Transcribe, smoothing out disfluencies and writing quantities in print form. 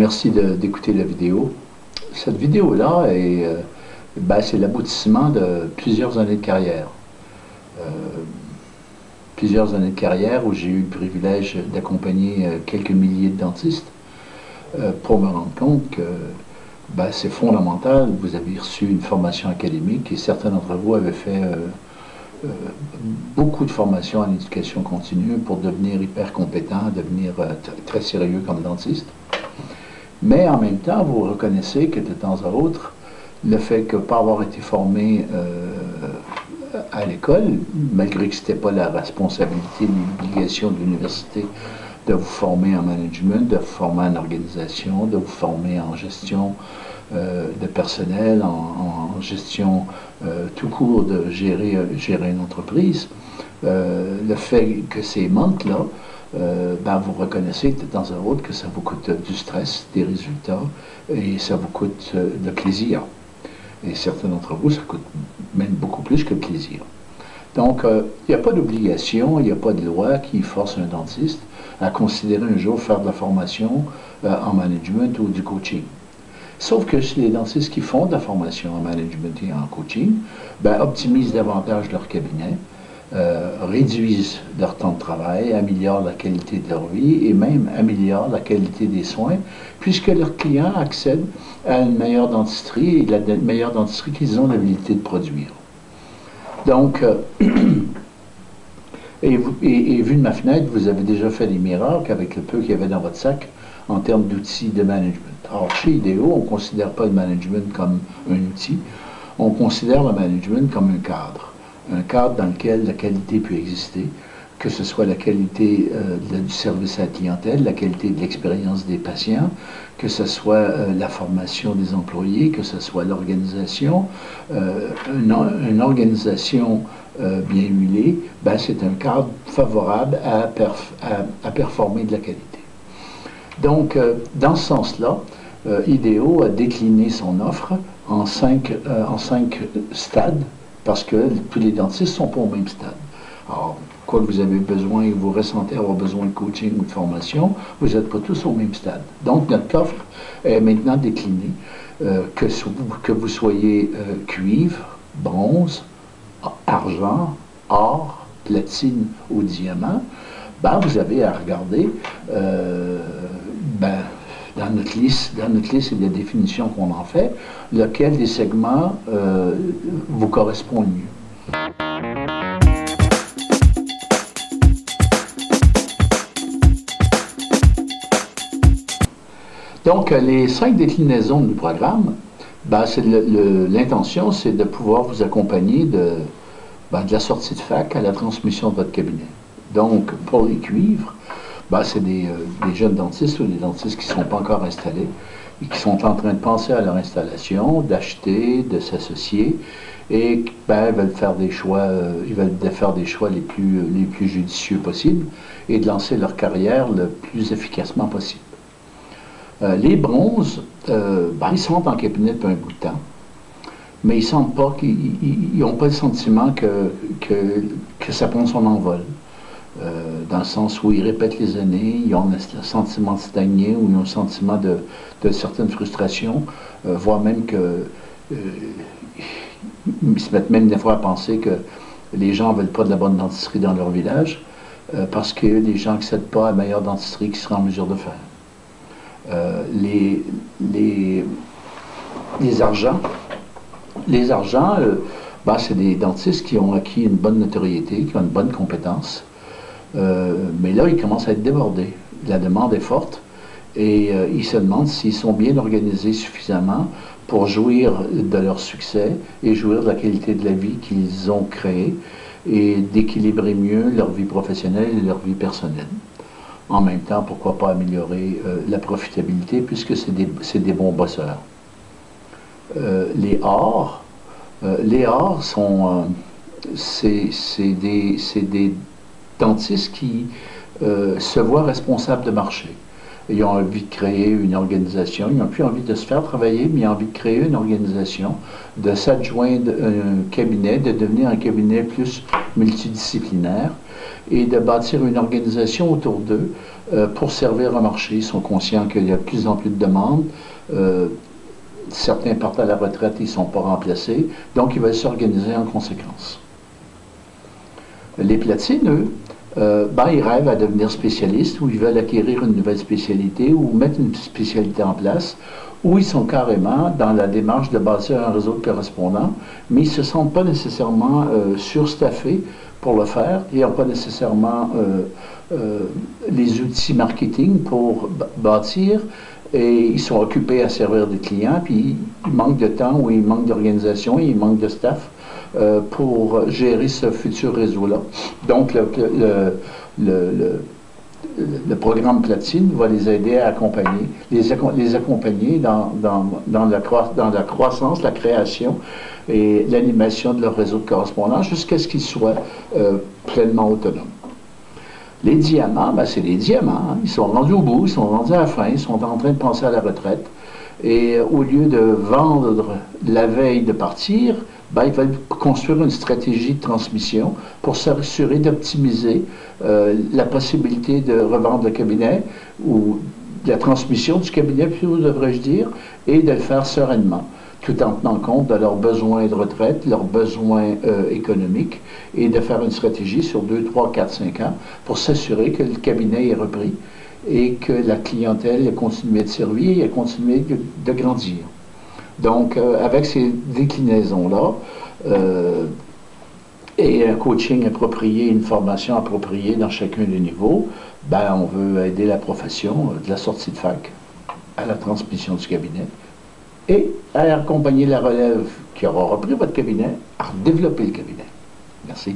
Merci d'écouter la vidéo. Cette vidéo-là c'est l'aboutissement de plusieurs années de carrière. Plusieurs années de carrière où j'ai eu le privilège d'accompagner quelques milliers de dentistes pour me rendre compte que c'est fondamental. Vous avez reçu une formation académique et certains d'entre vous avaient fait beaucoup de formations en éducation continue pour devenir hyper compétent, devenir très sérieux comme dentiste. Mais en même temps, vous reconnaissez que de temps à autre, le fait que pas avoir été formé à l'école, malgré que ce n'était pas la responsabilité ni l'obligation de l'université de vous former en management, de vous former en organisation, de vous former en gestion de personnel, en gestion tout court de gérer une entreprise, le fait que ces manques-là, vous reconnaissez de temps à autre que ça vous coûte du stress, des résultats, et ça vous coûte le plaisir. Et certains d'entre vous, ça coûte même beaucoup plus que le plaisir. Donc, il n'y a pas d'obligation, il n'y a pas de loi qui force un dentiste à considérer un jour faire de la formation en management ou du coaching. Sauf que les dentistes qui font de la formation en management et en coaching, optimisent davantage leur cabinet, réduisent leur temps de travail, améliorent la qualité de leur vie et même améliorent la qualité des soins, puisque leurs clients accèdent à une meilleure dentisterie et la meilleure dentisterie qu'ils ont l'habilité de produire. Donc, et vu de ma fenêtre, vous avez déjà fait des miracles avec le peu qu'il y avait dans votre sac en termes d'outils de management. Alors, chez IDEO, on ne considère pas le management comme un outil, on considère le management comme un cadre. Un cadre dans lequel la qualité peut exister, que ce soit la qualité du service à la clientèle, la qualité de l'expérience des patients, que ce soit la formation des employés, que ce soit l'organisation. Une organisation bien huilée, c'est un cadre favorable à performer de la qualité. Donc, dans ce sens-là, IDEO a décliné son offre en cinq stades, parce que tous les dentistes ne sont pas au même stade. Alors, quoi que vous avez besoin et vous ressentez avoir besoin de coaching ou de formation, vous n'êtes pas tous au même stade. Donc, notre offre est maintenant déclinée, que vous soyez cuivre, bronze, argent, or, platine ou diamant, vous avez à regarder dans notre liste et des définitions qu'on en fait, lequel des segments vous correspond le mieux. Donc, les 5 déclinaisons du programme, l'intention, c'est de pouvoir vous accompagner de la sortie de fac à la transmission de votre cabinet. Donc, pour les cuivres, c'est des jeunes dentistes ou des dentistes qui ne sont pas encore installés et qui sont en train de penser à leur installation, d'acheter, de s'associer et ils veulent faire des choix, les plus judicieux possibles et de lancer leur carrière le plus efficacement possible. Les bronzes, ils sont en cabinet depuis un bout de temps, mais ils sentent pas qu'ils n'ont pas le sentiment que ça prend son envol. Dans le sens où ils répètent les années, ils ont le sentiment de stagner ou ils ont le sentiment de certaines frustrations, voire même ils se mettent même des fois à penser que les gens ne veulent pas de la bonne dentisterie dans leur village parce que les gens n'accèdent pas à la meilleure dentisterie qu'ils seraient en mesure de faire. Les argents, c'est des dentistes qui ont acquis une bonne notoriété, qui ont une bonne compétence. Mais là, ils commencent à être débordés. La demande est forte et ils se demandent s'ils sont bien organisés suffisamment pour jouir de leur succès et jouir de la qualité de la vie qu'ils ont créée et d'équilibrer mieux leur vie professionnelle et leur vie personnelle. En même temps, pourquoi pas améliorer la profitabilité puisque c'est des bons bosseurs. Les ors sont c'est des dentistes qui se voient responsables de marché. Ils ont envie de créer une organisation, ils n'ont plus envie de se faire travailler, mais ils ont envie de créer une organisation, de s'adjoindre un cabinet, de devenir un cabinet plus multidisciplinaire et de bâtir une organisation autour d'eux pour servir un marché. Ils sont conscients qu'il y a de plus en plus de demandes. Certains partent à la retraite, ils ne sont pas remplacés. Donc, ils veulent s'organiser en conséquence. Les platines, eux, ils rêvent à devenir spécialistes ou ils veulent acquérir une nouvelle spécialité ou mettre une spécialité en place ou ils sont carrément dans la démarche de bâtir un réseau de correspondants, mais ils ne se sentent pas nécessairement surstaffés pour le faire. Ils n'ont pas nécessairement les outils marketing pour bâtir et ils sont occupés à servir des clients, puis ils manquent de temps ou ils manquent d'organisation, ils manquent de staff pour gérer ce futur réseau-là. Donc, le programme Platine va les aider à accompagner, les accompagner dans la croissance, la création et l'animation de leur réseau de correspondants jusqu'à ce qu'ils soient pleinement autonomes. Les diamants, c'est les diamants. Hein. Ils sont rendus au bout, ils sont rendus à la fin, ils sont en train de penser à la retraite. Et au lieu de vendre la veille de partir, ils veulent construire une stratégie de transmission pour s'assurer d'optimiser la possibilité de revendre le cabinet ou la transmission du cabinet, plutôt devrais-je dire, et de le faire sereinement, tout en tenant compte de leurs besoins de retraite, leurs besoins économiques, et de faire une stratégie sur 2, 3, 4, 5 ans pour s'assurer que le cabinet est repris et que la clientèle continue de servir et continue de grandir. Donc, avec ces déclinaisons-là, et un coaching approprié, une formation appropriée dans chacun des niveaux, on veut aider la profession de la sortie de fac à la transmission du cabinet et à accompagner la relève qui aura repris votre cabinet à développer le cabinet. Merci.